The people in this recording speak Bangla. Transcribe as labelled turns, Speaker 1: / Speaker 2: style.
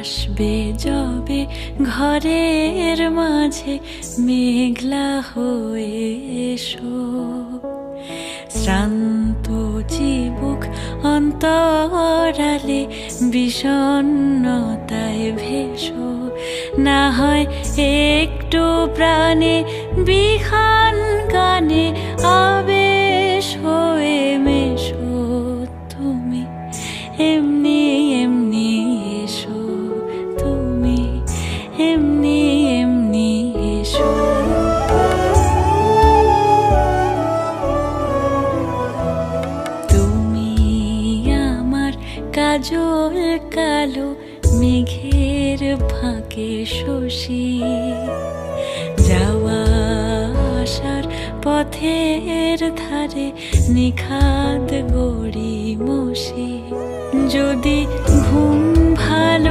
Speaker 1: আসবে যবে ঘরের মাঝে মেঘলা হয়ে এসো, শ্রান্ত চিবুক অন্তরালে বিষণ্ণতায় ভেসো, না হয় একটু প্রাণে বিহান গানে আবেশ হয়ে মেশো। তুমি এমনি এমনি এসো, তুমি এমনি এমনি এসো। তুমি আমার কাজল কালো মেঘের ফাঁকে শশী, যাওয়া আসার পথের ধারে নিখাদ গড়ি মশি। যদি ঘুম ভালো